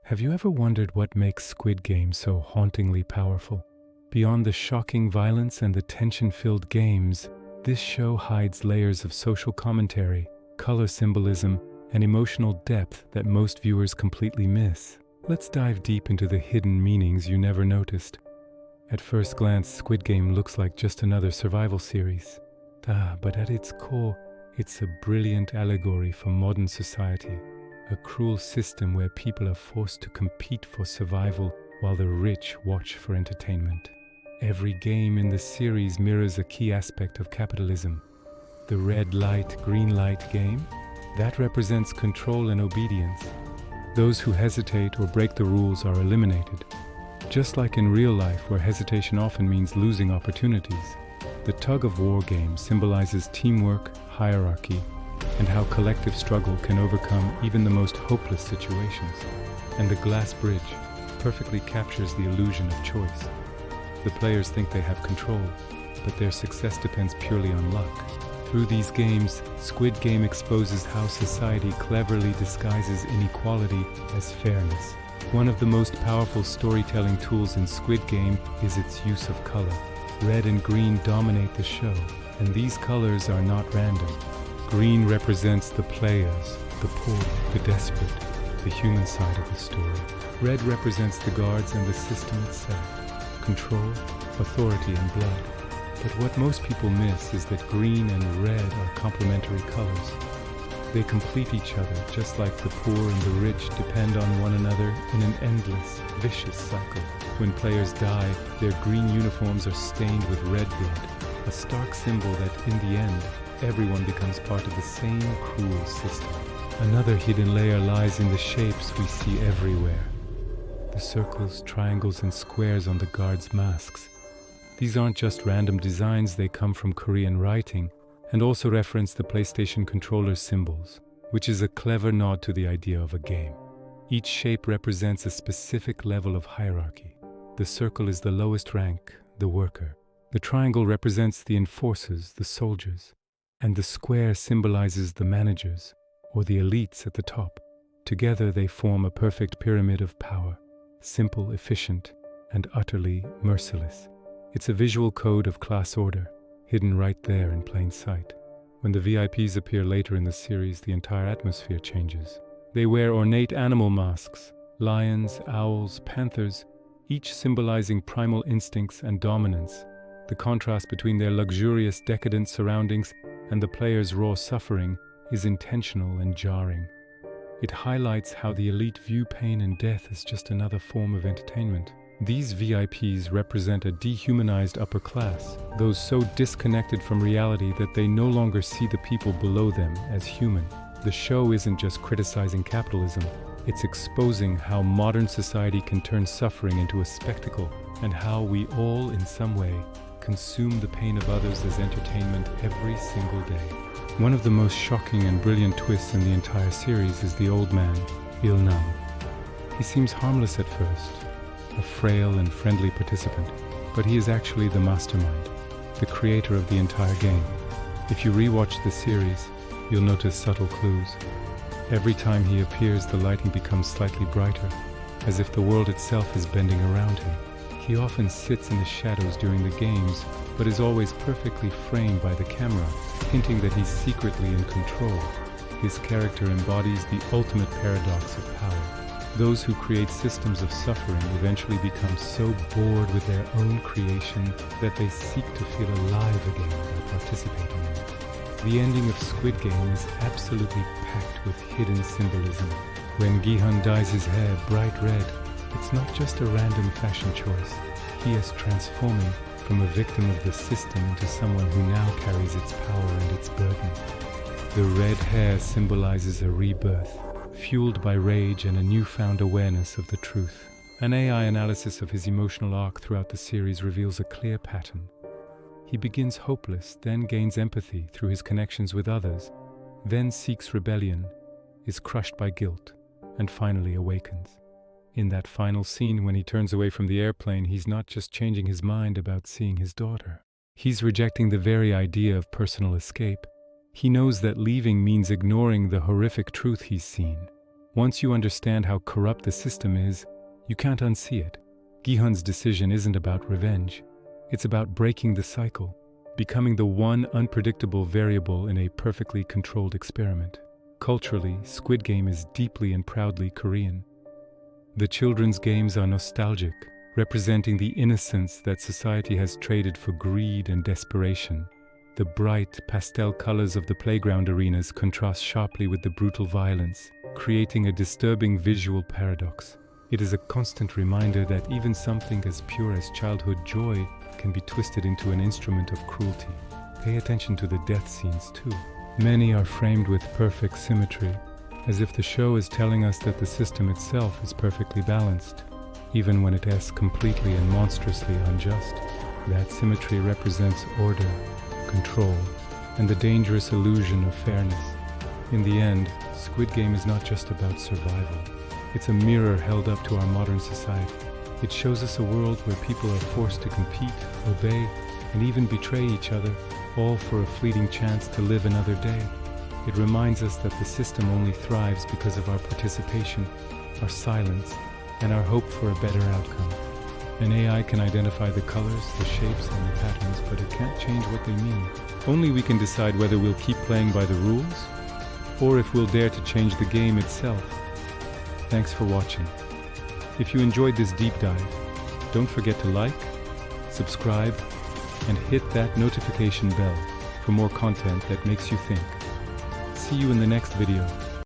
Have you ever wondered what makes Squid Game so hauntingly powerful? Beyond the shocking violence and the tension-filled games, this show hides layers of social commentary, color symbolism, and emotional depth that most viewers completely miss. Let's dive deep into the hidden meanings you never noticed. At first glance, Squid Game looks like just another survival series. But at its core, it's a brilliant allegory for modern society, a cruel system where people are forced to compete for survival while the rich watch for entertainment. Every game in the series mirrors a key aspect of capitalism. The red light, green light game, that represents control and obedience. Those who hesitate or break the rules are eliminated. Just like in real life, where hesitation often means losing opportunities, the tug-of-war game symbolizes teamwork, hierarchy, and how collective struggle can overcome even the most hopeless situations. And the glass bridge perfectly captures the illusion of choice. The players think they have control, but their success depends purely on luck. Through these games, Squid Game exposes how society cleverly disguises inequality as fairness. One of the most powerful storytelling tools in Squid Game is its use of color. Red and green dominate the show, and these colors are not random. Green represents the players, the poor, the desperate, the human side of the story. Red represents the guards and the system itself, control, authority, and blood. But what most people miss is that green and red are complementary colors. They complete each other, just like the poor and the rich depend on one another in an endless, vicious cycle. When players die, their green uniforms are stained with red blood, a stark symbol that, in the end, everyone becomes part of the same cruel system. Another hidden layer lies in the shapes we see everywhere. The circles, triangles, and squares on the guards' masks. These aren't just random designs, they come from Korean writing and also reference the PlayStation controller's symbols, which is a clever nod to the idea of a game. Each shape represents a specific level of hierarchy. The circle is the lowest rank, the worker. The triangle represents the enforcers, the soldiers. And the square symbolizes the managers, or the elites at the top. Together they form a perfect pyramid of power, simple, efficient, and utterly merciless. It's a visual code of class order, hidden right there in plain sight. When the VIPs appear later in the series, the entire atmosphere changes. They wear ornate animal masks, lions, owls, panthers, each symbolizing primal instincts and dominance. The contrast between their luxurious, decadent surroundings and the players' raw suffering is intentional and jarring. It highlights how the elite view pain and death as just another form of entertainment. These VIPs represent a dehumanized upper class, those so disconnected from reality that they no longer see the people below them as human. The show isn't just criticizing capitalism, it's exposing how modern society can turn suffering into a spectacle, and how we all, in some way, consume the pain of others as entertainment every single day. One of the most shocking and brilliant twists in the entire series is the old man, Il-nam. He seems harmless at first, a frail and friendly participant, but he is actually the mastermind, the creator of the entire game. If you rewatch the series, you'll notice subtle clues. Every time he appears, the lighting becomes slightly brighter, as if the world itself is bending around him. He often sits in the shadows during the games, but is always perfectly framed by the camera, hinting that he's secretly in control. His character embodies the ultimate paradox of power. Those who create systems of suffering eventually become so bored with their own creation that they seek to feel alive again by participating in it. The ending of Squid Game is absolutely packed with hidden symbolism. When Gi-hun dyes his hair bright red, it's not just a random fashion choice. He is transforming from a victim of the system into someone who now carries its power and its burden. The red hair symbolizes a rebirth, fueled by rage and a newfound awareness of the truth. An AI analysis of his emotional arc throughout the series reveals a clear pattern. He begins hopeless, then gains empathy through his connections with others, then seeks rebellion, is crushed by guilt, and finally awakens. In that final scene, when he turns away from the airplane, he's not just changing his mind about seeing his daughter. He's rejecting the very idea of personal escape. He knows that leaving means ignoring the horrific truth he's seen. Once you understand how corrupt the system is, you can't unsee it. Gi-hun's decision isn't about revenge. It's about breaking the cycle, becoming the one unpredictable variable in a perfectly controlled experiment. Culturally, Squid Game is deeply and proudly Korean. The children's games are nostalgic, representing the innocence that society has traded for greed and desperation. The bright, pastel colors of the playground arenas contrast sharply with the brutal violence, creating a disturbing visual paradox. It is a constant reminder that even something as pure as childhood joy can be twisted into an instrument of cruelty. Pay attention to the death scenes too. Many are framed with perfect symmetry, as if the show is telling us that the system itself is perfectly balanced, even when it is completely and monstrously unjust. That symmetry represents order, control, and the dangerous illusion of fairness. In the end, Squid Game is not just about survival. It's a mirror held up to our modern society. It shows us a world where people are forced to compete, obey, and even betray each other, all for a fleeting chance to live another day. It reminds us that the system only thrives because of our participation, our silence, and our hope for a better outcome. An AI can identify the colors, the shapes, and the patterns, but it can't change what they mean. Only we can decide whether we'll keep playing by the rules, or if we'll dare to change the game itself. Thanks for watching. If you enjoyed this deep dive, don't forget to like, subscribe, and hit that notification bell for more content that makes you think. See you in the next video.